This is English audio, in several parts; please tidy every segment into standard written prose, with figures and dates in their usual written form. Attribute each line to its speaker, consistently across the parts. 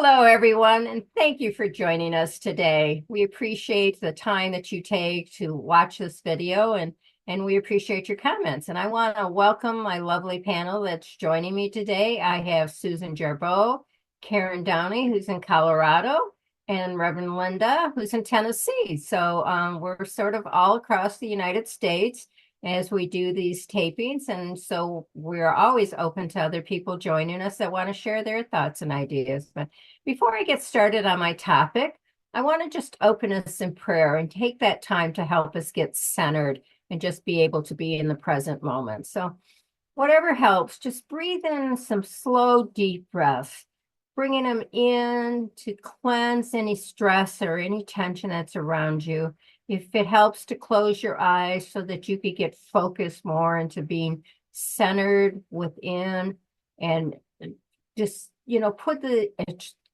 Speaker 1: Hello, everyone, and thank you for joining us today. We appreciate the time that you take to watch this video and we appreciate your comments. And I want to welcome my lovely panel that's joining me today. I have Susan Jarboe, Karen Downy, who's in Colorado, and Reverend Linda, who's in Tennessee. So we're sort of all across the United States as we do these tapings. And so we're always open to other people joining us that want to share their thoughts and ideas. But before I get started on my topic, I want to just open us in prayer and take that time to help us get centered and just be able to be in the present moment. So whatever helps, just breathe in some slow, deep breaths, bringing them in to cleanse any stress or any tension that's around you. If it helps to close your eyes so that you could get focused more into being centered within and just, put the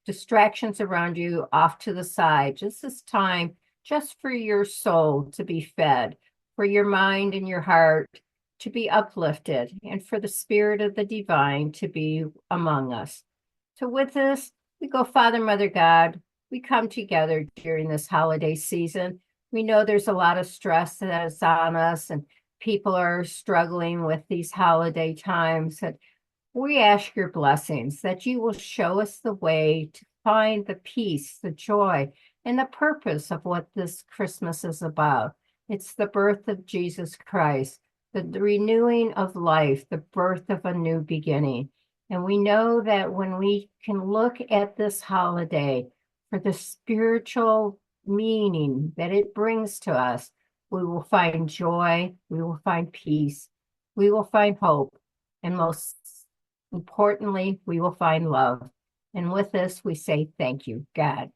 Speaker 1: distractions around you off to the side. Just this time, just for your soul to be fed, for your mind and your heart to be uplifted, and for the spirit of the divine to be among us. So with this, we go, Father, Mother, God, we come together during this holiday season. We know there's a lot of stress that is on us and people are struggling with these holiday times. And we ask your blessings that you will show us the way to find the peace, the joy, and the purpose of what this Christmas is about. It's the birth of Jesus Christ, the renewing of life, the birth of a new beginning. And we know that when we can look at this holiday for the spiritual meaning that it brings to us, we will find joy, we will find peace, we will find hope, and most importantly, we will find love. And with this, we say thank you, God.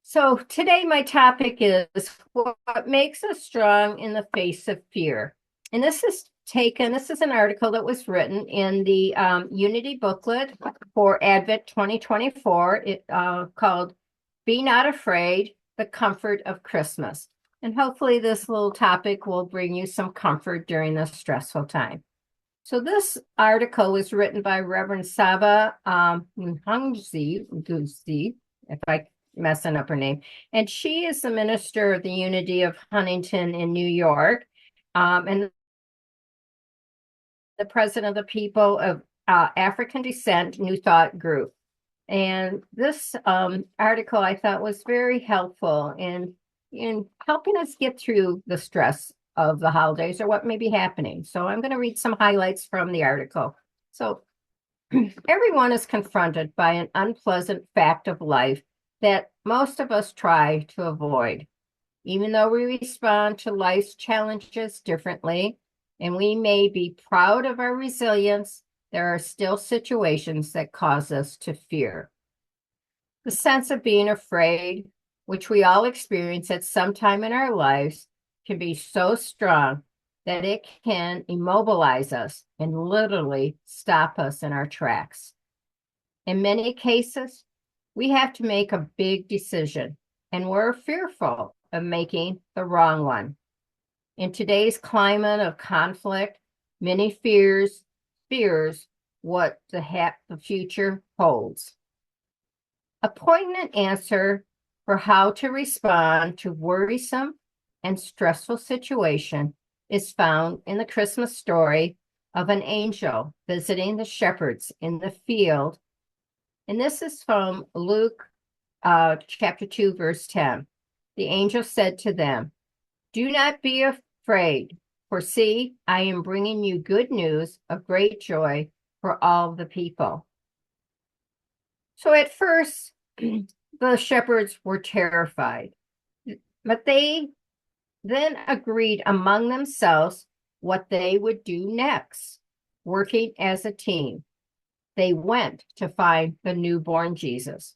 Speaker 1: So today my topic is what makes us strong in the face of fear. And this is an article that was written in the Unity Booklet for Advent 2024, called Be Not Afraid, the Comfort of Christmas. And hopefully this little topic will bring you some comfort during this stressful time. So this article was written by Reverend Saba Mchunguzi, if I messing up her name, and she is the minister of the Unity of Huntington in New York, and the president of the People of African Descent New Thought Group. And this article I thought was very helpful in helping us get through the stress of the holidays or what may be happening. So I'm going to read some highlights from the article. So everyone is confronted by an unpleasant fact of life that most of us try to avoid. Even though we respond to life's challenges differently, and we may be proud of our resilience, there are still situations that cause us to fear. The sense of being afraid, which we all experience at some time in our lives, can be so strong that it can immobilize us and literally stop us in our tracks. In many cases, we have to make a big decision, and we're fearful of making the wrong one. In today's climate of conflict, many fears what the future holds. A poignant answer for how to respond to worrisome and stressful situation is found in the Christmas story of an angel visiting the shepherds in the field. And this is from Luke chapter 2, verse 10. The angel said to them, "Do not be afraid, for see, I am bringing you good news of great joy for all the people." So at first, the shepherds were terrified, but they then agreed among themselves what they would do next. Working as a team, they went to find the newborn Jesus.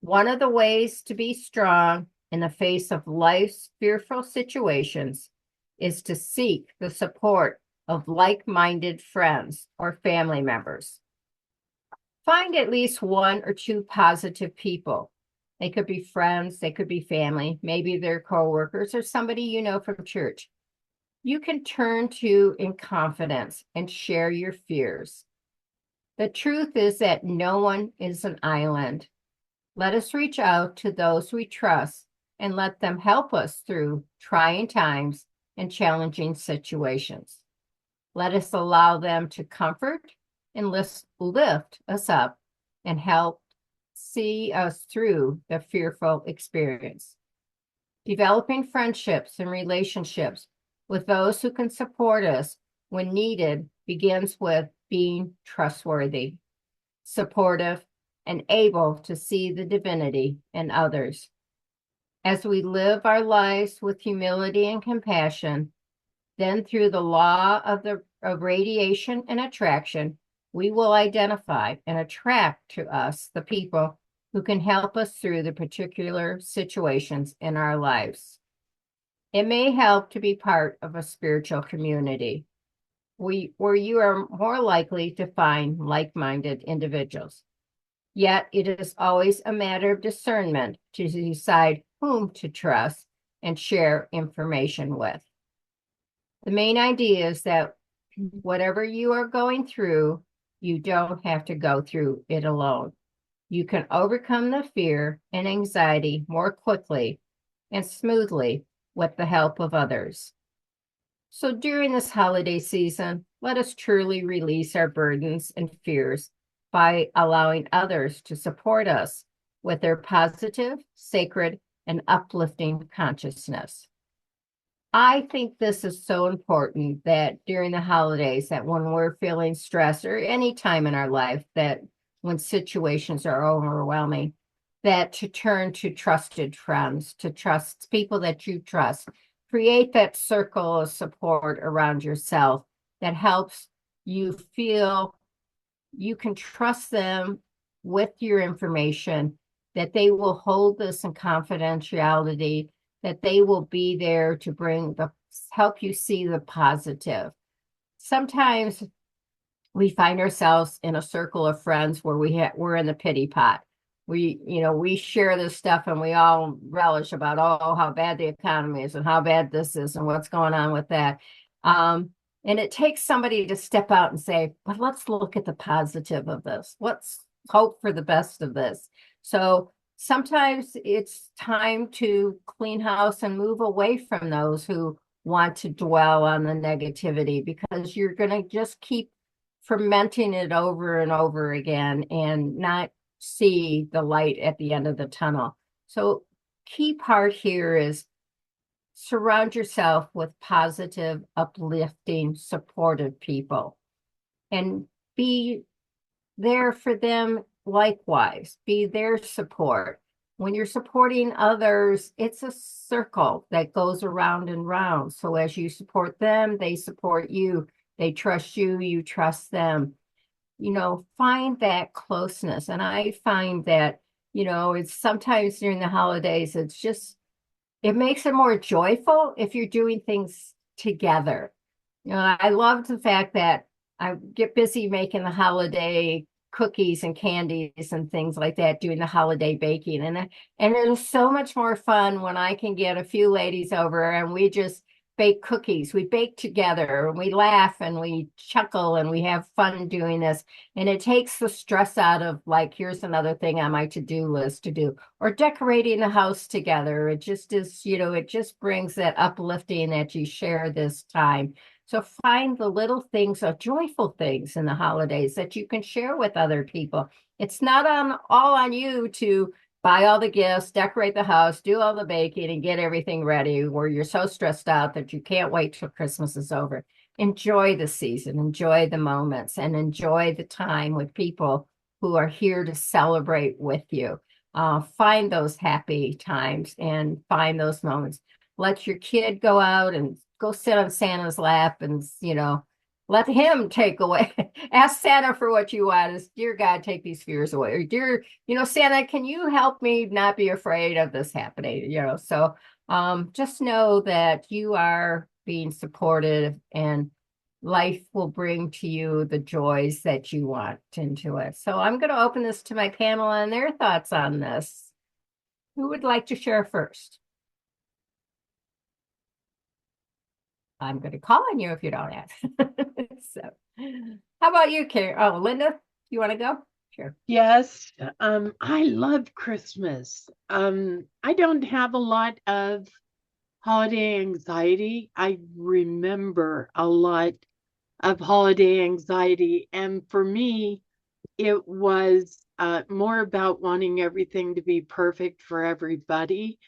Speaker 1: One of the ways to be strong in the face of life's fearful situations is to seek the support of like-minded friends or family members. Find at least one or two positive people. They could be friends, they could be family, maybe they're coworkers or somebody you know from church. You can turn to in confidence and share your fears. The truth is that no one is an island. Let us reach out to those we trust and let them help us through trying times and challenging situations. Let us allow them to comfort and lift us up and help see us through the fearful experience. Developing friendships and relationships with those who can support us when needed begins with being trustworthy, supportive, and able to see the divinity in others. As we live our lives with humility and compassion, then through the law of radiation and attraction, we will identify and attract to us the people who can help us through the particular situations in our lives. It may help to be part of a spiritual community where you are more likely to find like-minded individuals. Yet it is always a matter of discernment to decide whom to trust and share information with. The main idea is that whatever you are going through, you don't have to go through it alone. You can overcome the fear and anxiety more quickly and smoothly with the help of others. So during this holiday season, let us truly release our burdens and fears by allowing others to support us with their positive, sacred, and uplifting consciousness. I think this is so important that during the holidays, that when we're feeling stress or any time in our life, that when situations are overwhelming, that to turn to trusted friends, to trust people that you trust, create that circle of support around yourself that helps you feel you can trust them with your information, that they will hold this in confidentiality, that they will be there to help you see the positive. Sometimes we find ourselves in a circle of friends where we're in the pity pot. We share this stuff and we all relish about, oh, how bad the economy is and how bad this is and what's going on with that. And it takes somebody to step out and say, but let's look at the positive of this. Let's hope for the best of this. So sometimes it's time to clean house and move away from those who want to dwell on the negativity, because you're going to just keep fermenting it over and over again and not see the light at the end of the tunnel. So key part here is surround yourself with positive, uplifting, supportive people and be there for them likewise. Be their support. When you're supporting others, it's a circle that goes around and round. So as you support them, they support you. They trust you, you trust them. Find that closeness. And I find that, it's sometimes during the holidays, it makes it more joyful if you're doing things together. I love the fact that I get busy making the holiday cookies and candies and things like that, doing the holiday baking. And it is so much more fun when I can get a few ladies over and we just bake cookies. We bake together and we laugh and we chuckle and we have fun doing this. And it takes the stress out of, like, here's another thing on my to-do list to do, or decorating the house together. It just is, it just brings that uplifting that you share this time. So find the little things, joyful things in the holidays that you can share with other people. It's not all on you to buy all the gifts, decorate the house, do all the baking, and get everything ready where you're so stressed out that you can't wait till Christmas is over. Enjoy the season, enjoy the moments, and enjoy the time with people who are here to celebrate with you. Find those happy times and find those moments. Let your kid go out and go sit on Santa's lap and, let him take away. Ask Santa for what you want. Dear God, take these fears away. Or dear, Santa, can you help me not be afraid of this happening? So just know that you are being supported and life will bring to you the joys that you want into it. So I'm going to open this to my panel and their thoughts on this. Who would like to share first? I'm going to call on you if you don't ask. So, how about you, Karen? Oh, Linda, You want to go? Sure.
Speaker 2: Yes, I love Christmas. I don't have a lot of holiday anxiety. I remember a lot of holiday anxiety, and for me, it was more about wanting everything to be perfect for everybody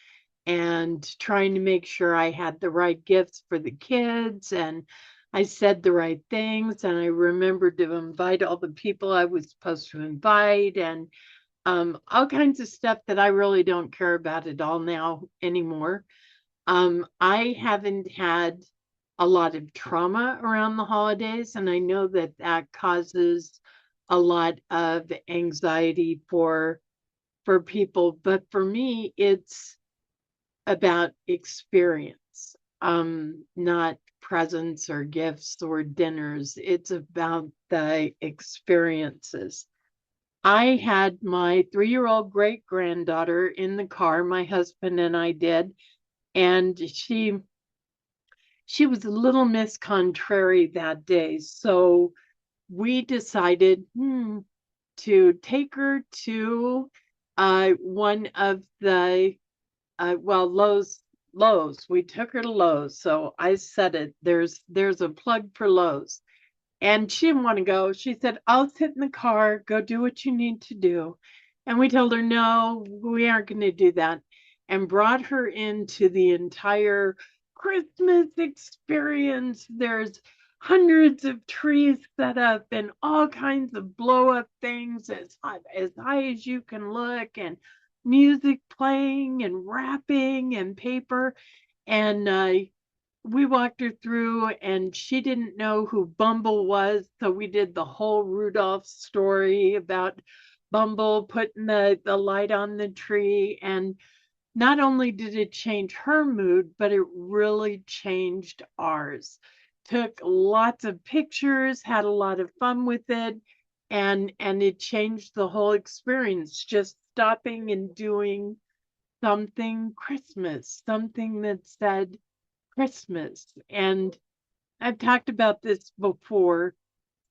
Speaker 2: and trying to make sure I had the right gifts for the kids and I said the right things and I remembered to invite all the people I was supposed to invite and all kinds of stuff that I really don't care about at all now anymore. I haven't had a lot of trauma around the holidays, and I know that that causes a lot of anxiety for people. But for me, it's about experience, not presents or gifts or dinners. It's about the experiences. I had my 3-year-old great granddaughter in the car, my husband and I did, and she was a little Miss Contrary that day. So we decided to take her to one of the well, Lowe's. We took her to Lowe's. So I said it. There's a plug for Lowe's. And she didn't want to go. She said, I'll sit in the car, go do what you need to do. And we told her, no, we aren't going to do that. And brought her into the entire Christmas experience. There's hundreds of trees set up and all kinds of blow up things as high as you can look, and music playing and wrapping and paper. And we walked her through and she didn't know who Bumble was. So we did the whole Rudolph story about Bumble putting the light on the tree. And not only did it change her mood, but it really changed ours. Took lots of pictures, had a lot of fun with it, and it changed the whole experience. Just stopping and doing something Christmas, something that said Christmas. And I've talked about this before,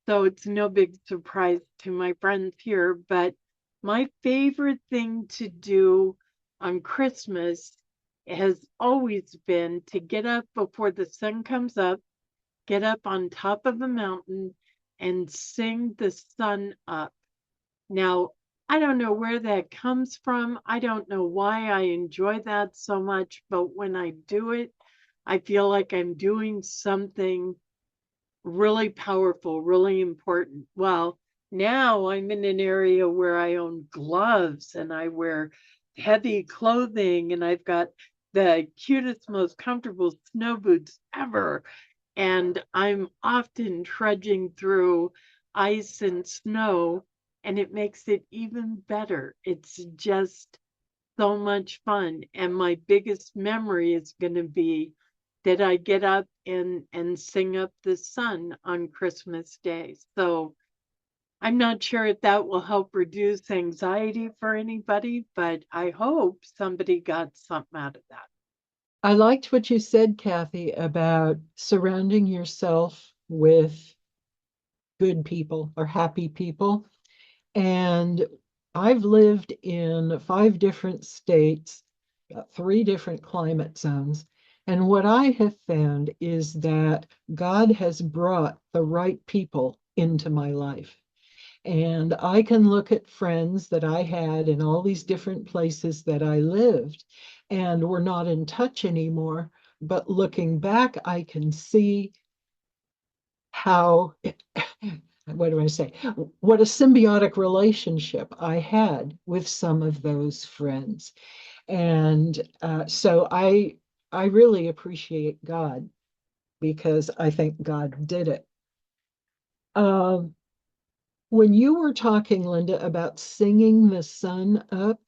Speaker 2: so it's no big surprise to my friends here, but my favorite thing to do on Christmas has always been to get up before the sun comes up, get up on top of a mountain, and sing the sun up. Now, I don't know where that comes from. I don't know why I enjoy that so much, but when I do it, I feel like I'm doing something really powerful, really important. Well, now I'm in an area where I own gloves and I wear heavy clothing and I've got the cutest, most comfortable snow boots ever. And I'm often trudging through ice and snow, and it makes it even better. It's just so much fun. And my biggest memory is going to be that I get up and sing up the sun on Christmas Day. So I'm not sure if that will help reduce anxiety for anybody, but I hope somebody got something out of that.
Speaker 3: I liked what you said, Kathy, about surrounding yourself with good people or happy people. And I've lived in 5 different states, 3 different climate zones. And what I have found is that God has brought the right people into my life. And I can look at friends that I had in all these different places that I lived, and we're not in touch anymore. But looking back, I can see how, what do I say, what a symbiotic relationship I had with some of those friends. And so I really appreciate God because I think God did it. Um, when you were talking, Linda, about singing the sun up,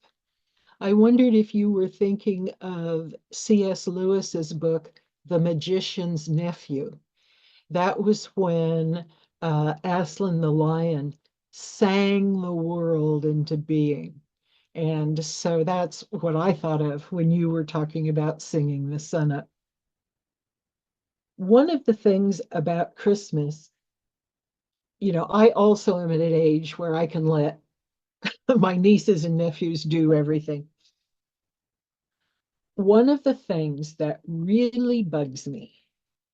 Speaker 3: I wondered if you were thinking of C.S. Lewis's book, The Magician's Nephew. That was when Aslan the lion sang the world into being. And so that's what I thought of when you were talking about singing the sun up. One of the things about Christmas I also am at an age where I can let my nieces and nephews do everything. One of the things that really bugs me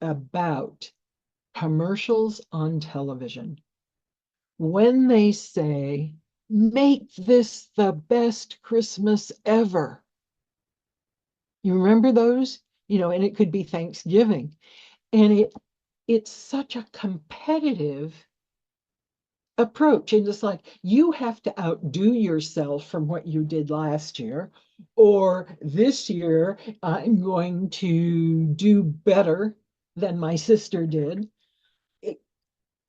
Speaker 3: about commercials on television, when they say, make this the best Christmas ever. You remember those? And it could be Thanksgiving. And it's such a competitive approach. And it's like you have to outdo yourself from what you did last year, or this year I'm going to do better than my sister did. It,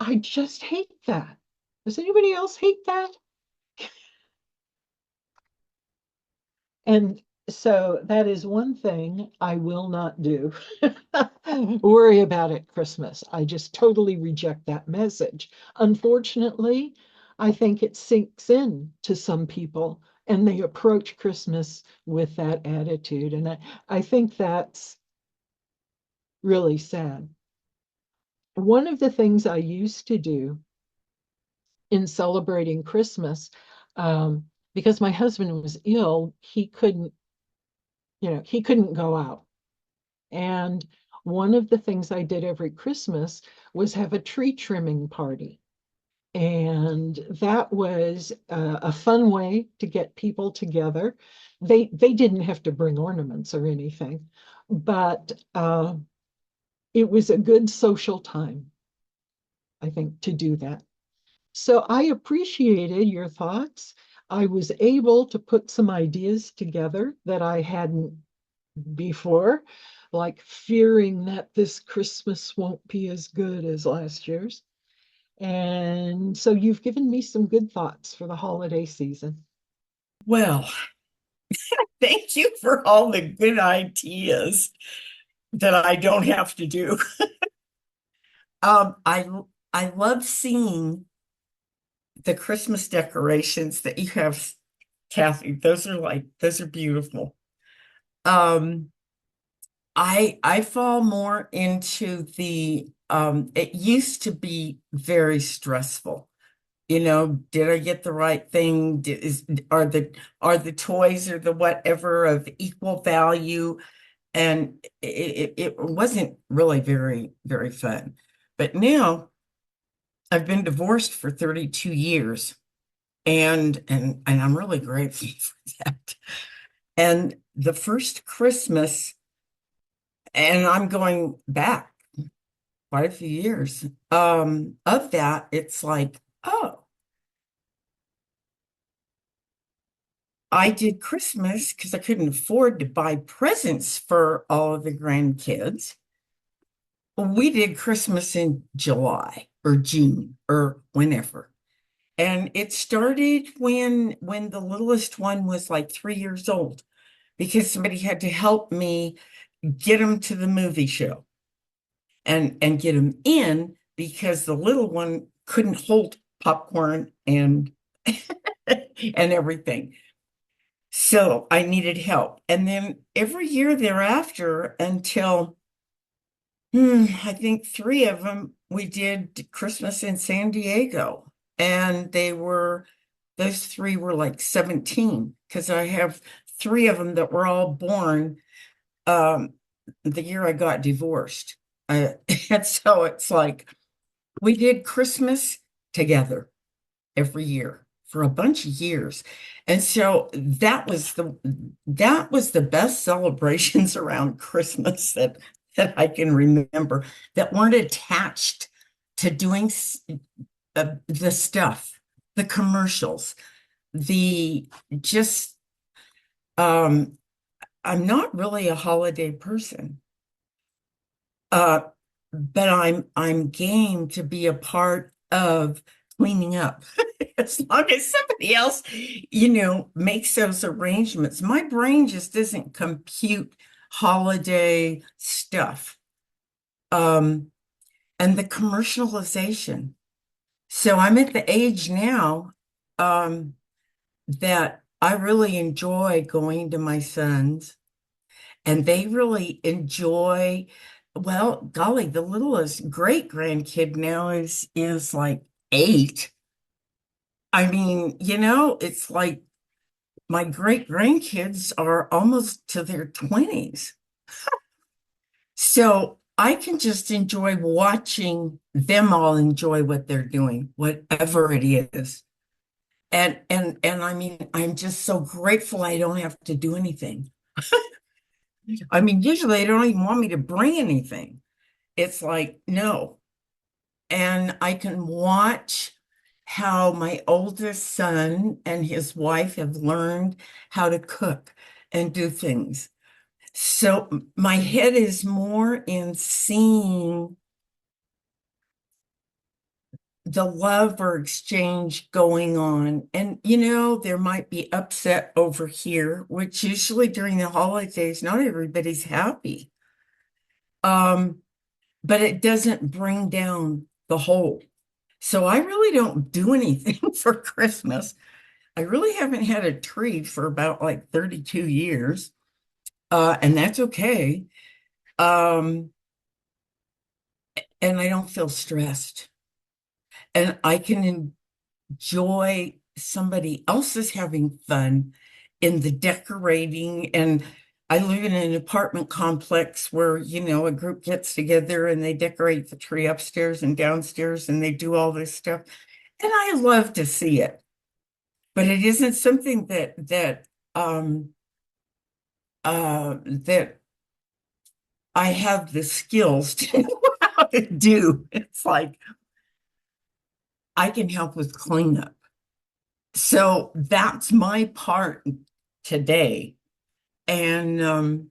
Speaker 3: I just hate that. Does anybody else hate that? And so that is one thing I will not do. Worry about it Christmas. I just totally reject that message. Unfortunately, I think it sinks in to some people and they approach Christmas with that attitude. And I think that's really sad. One of the things I used to do in celebrating Christmas, because my husband was ill, he couldn't go out. And one of the things I did every Christmas was have a tree trimming party. And that was a fun way to get people together. They didn't have to bring ornaments or anything, but it was a good social time, I think, to do that. So I appreciated your thoughts. I was able to put some ideas together that I hadn't before, like fearing that this Christmas won't be as good as last year's. And so you've given me some good thoughts for the holiday season.
Speaker 4: Well, thank you for all the good ideas that I don't have to do. Um, I I love seeing the Christmas decorations that you have, Kathy. Those are beautiful. Um, I fall more into the it used to be very stressful. Did I get the right thing? Are the toys or the whatever of equal value? And it wasn't really very, very fun. But now I've been divorced for 32 years and I'm really grateful for that. And the first Christmas, and I'm going back quite a few years, of that, it's like, oh, I did Christmas because I couldn't afford to buy presents for all of the grandkids. We did Christmas in July or June or whenever. And it started when the littlest one was like 3 years old because somebody had to help me get him to the movie show and get him in because the little one couldn't hold popcorn and and everything. So I needed help. And then every year thereafter until I think three of them, we did Christmas in San Diego. And those three were like 17 because I have three of them that were all born um, the year I got divorced. And so it's like we did Christmas together every year for a bunch of years. And so that was the best celebrations around Christmas that I can remember that weren't attached to doing the stuff, the commercials, the just I'm not really a holiday person. Uh, but I'm game to be a part of cleaning up. As long as somebody else, makes those arrangements. My brain just doesn't compute holiday stuff. And the commercialization. So I'm at the age now, that I really enjoy going to my sons and they really enjoy, well, golly, the littlest great grandkid now is like 8. I mean, it's like my great grandkids are almost to their 20s. So I can just enjoy watching them all enjoy what they're doing, whatever it is. And I mean, I'm just so grateful I don't have to do anything. I mean, usually they don't even want me to bring anything. It's like, no. And I can watch how my oldest son and his wife have learned how to cook and do things. So my head is more in seeing the love or exchange going on. And, there might be upset over here, which usually during the holidays, not everybody's happy. But it doesn't bring down the whole. So I really don't do anything for Christmas. I really haven't had a tree for about like 32 years. And that's okay. Um, and I don't feel stressed. And I can enjoy somebody else's having fun in the decorating. And I live in an apartment complex where, a group gets together and they decorate the tree upstairs and downstairs and they do all this stuff. And I love to see it. But it isn't something that I have the skills to know how to do. It's like I can help with cleanup. So that's my part today. And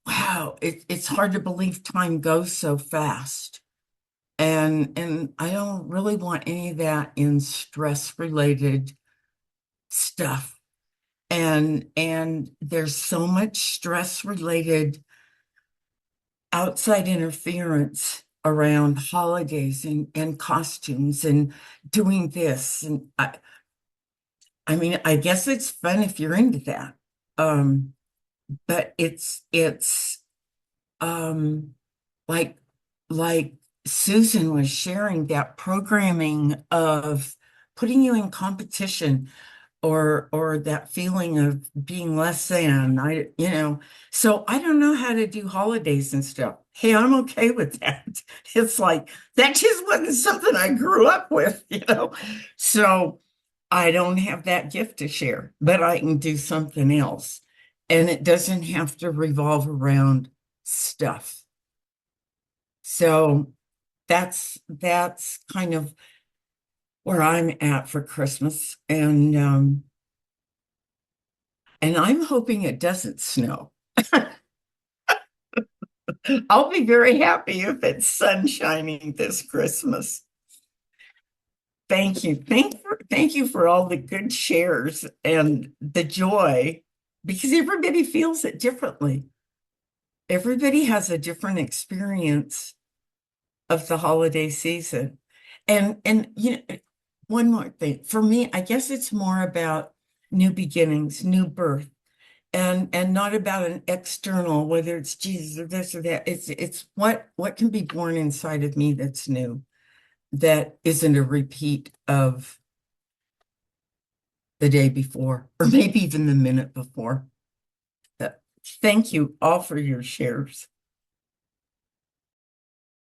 Speaker 4: wow, it's hard to believe time goes so fast. And I don't really want any of that in stress related stuff. And there's so much stress related outside interference around holidays and costumes and doing this. And I mean, I guess it's fun if you're into that. But it's um like like Susan was sharing that programming of putting you in competition or that feeling of being less than. So I don't know how to do holidays and stuff. Hey, I'm okay with that. It's like that just wasn't something I grew up with. So I don't have that gift to share, but I can do something else. And it doesn't have to revolve around stuff. So that's kind of where I'm at for Christmas. And I'm hoping it doesn't snow. I'll be very happy if it's sunshining this Christmas. Thank you. Thank you for all the good shares and the joy, because everybody feels it differently. Everybody has a different experience of the holiday season. And one more thing. For me, I guess it's more about new beginnings, new birth, and not about an external, whether it's Jesus or this or that. It's what can be born inside of me that's new, that isn't a repeat of the day before, or maybe even the minute before. Thank you all for your shares.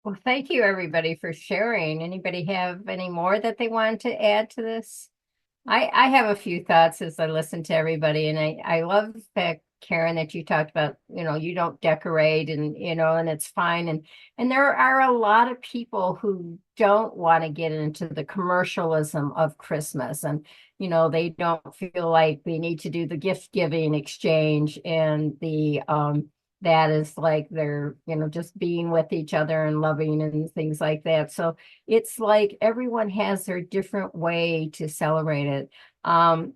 Speaker 1: Well, thank you everybody for sharing. Anybody have any more that they wanted to add to this? I have a few thoughts as I listen to everybody, and I love the fact, Karen, that you talked about, you don't decorate and it's fine. And there are a lot of people who don't want to get into the commercialism of Christmas, and they don't feel like they need to do the gift giving exchange and the that is like they're just being with each other and loving and things like that. So it's like everyone has their different way to celebrate it. I'm,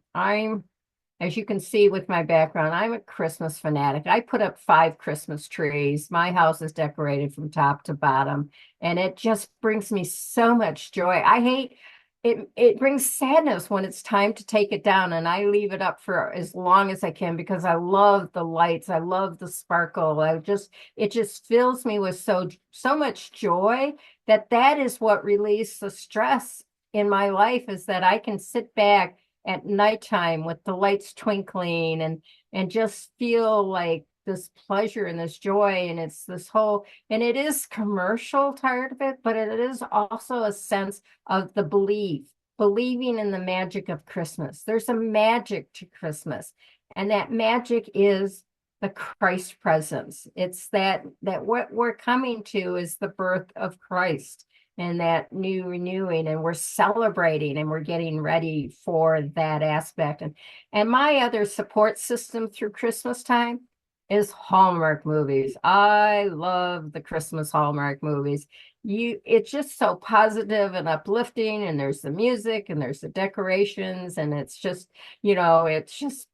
Speaker 1: as you can see with my background, I'm a Christmas fanatic. I put up 5 Christmas trees. My house is decorated from top to bottom, and it just brings me so much joy. I hate it brings sadness when it's time to take it down, and I leave it up for as long as I can because I love the lights, I love the sparkle. It just fills me with so much joy that is what relieves the stress in my life, is that I can sit back at nighttime with the lights twinkling and just feel like this pleasure and this joy. And it's this whole, and it is commercial part of it, but it is also a sense of the believing in the magic of Christmas. There's a magic to Christmas, and that magic is the Christ presence. It's that what we're coming to is the birth of Christ and that new renewing, and we're celebrating and we're getting ready for that aspect. And my other support system through Christmas time is Hallmark movies. I love the Christmas Hallmark movies. It's just so positive and uplifting, and there's the music and there's the decorations, and it's just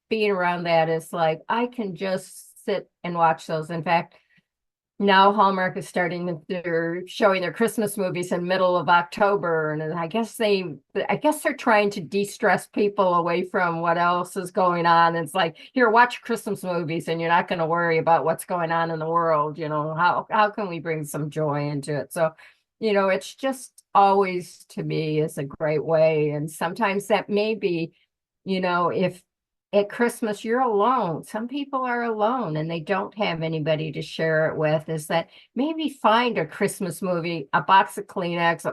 Speaker 1: being around that is like I can just sit and watch those. In fact, now Hallmark is they're showing their Christmas movies in middle of October, and I guess they're trying to de-stress people away from what else is going on. It's like, here, watch Christmas movies and you're not going to worry about what's going on in the world. How can we bring some joy into it? So, it's just always, to me, is a great way. And sometimes that may be, if at Christmas you're alone. Some people are alone and they don't have anybody to share it with. Is that maybe find a Christmas movie, a box of Kleenex,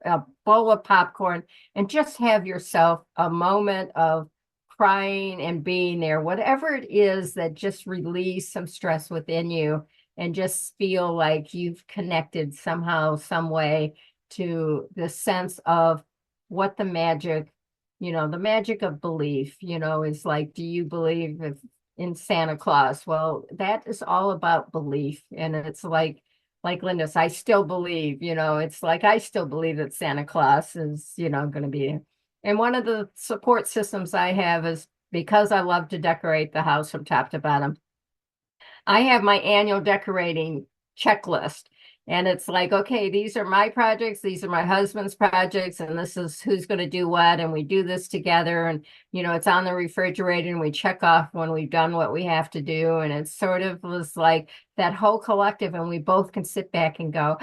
Speaker 1: a bowl of popcorn, and just have yourself a moment of crying and being there, whatever it is that just release some stress within you and just feel like you've connected somehow, some way to the sense of what the magic of belief, is like, do you believe in Santa Claus? Well, that is all about belief. And it's like Linda's, I still believe, it's like, I still believe that Santa Claus is, going to be. And one of the support systems I have is, because I love to decorate the house from top to bottom, I have my annual decorating checklist. And it's like, okay, these are my projects, these are my husband's projects, and this is who's going to do what. And we do this together. And, it's on the refrigerator, and we check off when we've done what we have to do. And it sort of was like that whole collective. And we both can sit back and go,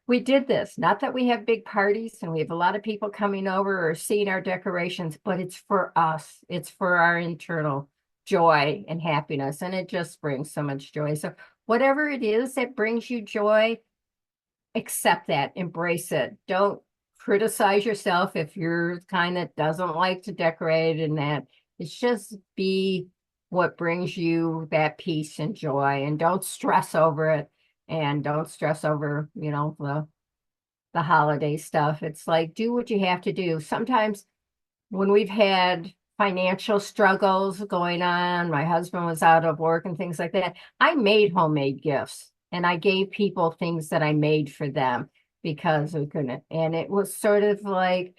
Speaker 1: we did this. Not that we have big parties and we have a lot of people coming over or seeing our decorations, but it's for us. It's for our internal joy and happiness. And it just brings so much joy. So whatever it is that brings you joy, accept that, embrace it. Don't criticize yourself if you're the kind that doesn't like to decorate, and that it's just be what brings you that peace and joy, and don't stress over it, and don't stress over, the holiday stuff. It's like, do what you have to do. Sometimes when we've had financial struggles going on, my husband was out of work and things like that, I made homemade gifts and I gave people things that I made for them because we couldn't. And it was sort of like,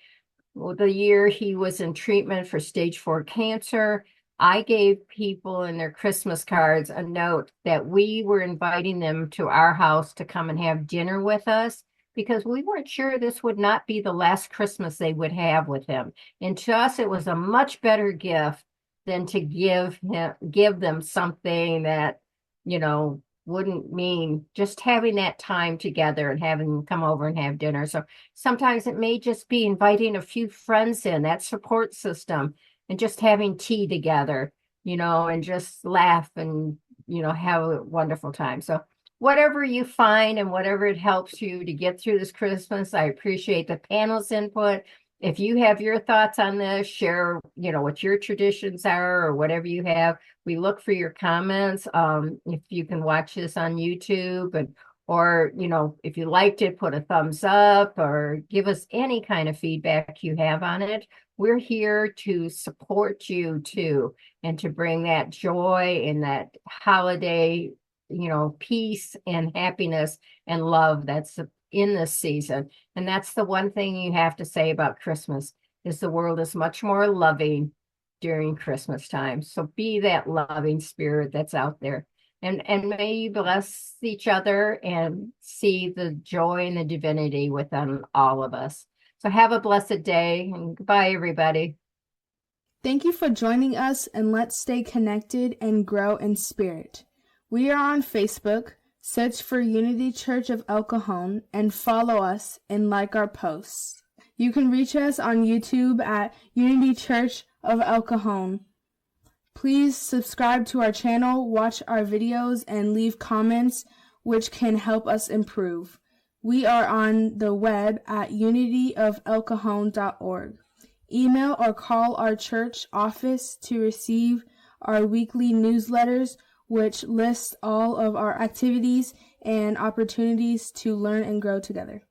Speaker 1: the year he was in treatment for stage 4 cancer, I gave people in their Christmas cards a note that we were inviting them to our house to come and have dinner with us, because we weren't sure this would not be the last Christmas they would have with him. And to us, it was a much better gift than to give them something that, wouldn't mean, just having that time together and having them come over and have dinner. So sometimes it may just be inviting a few friends in, that support system, and just having tea together, and just laugh and, have a wonderful time. So whatever you find and whatever it helps you to get through this Christmas, I appreciate the panel's input. If you have your thoughts on this, share, what your traditions are or whatever you have. We look for your comments. If you can watch this on YouTube, or, if you liked it, put a thumbs up or give us any kind of feedback you have on it. We're here to support you too, and to bring that joy and that holiday, peace and happiness and love that's in this season. And that's the one thing you have to say about Christmas, is the world is much more loving during Christmas time. So be that loving spirit that's out there. And may you bless each other and see the joy and the divinity within all of us. So have a blessed day, and goodbye, everybody.
Speaker 5: Thank you for joining us, and let's stay connected and grow in spirit. We are on Facebook. Search for Unity Church of El Cajon and follow us and like our posts. You can reach us on YouTube at Unity Church of El Cajon. Please subscribe to our channel, watch our videos, and leave comments which can help us improve. We are on the web at unityofelcajon.org. Email or call our church office to receive our weekly newsletters, which lists all of our activities and opportunities to learn and grow together.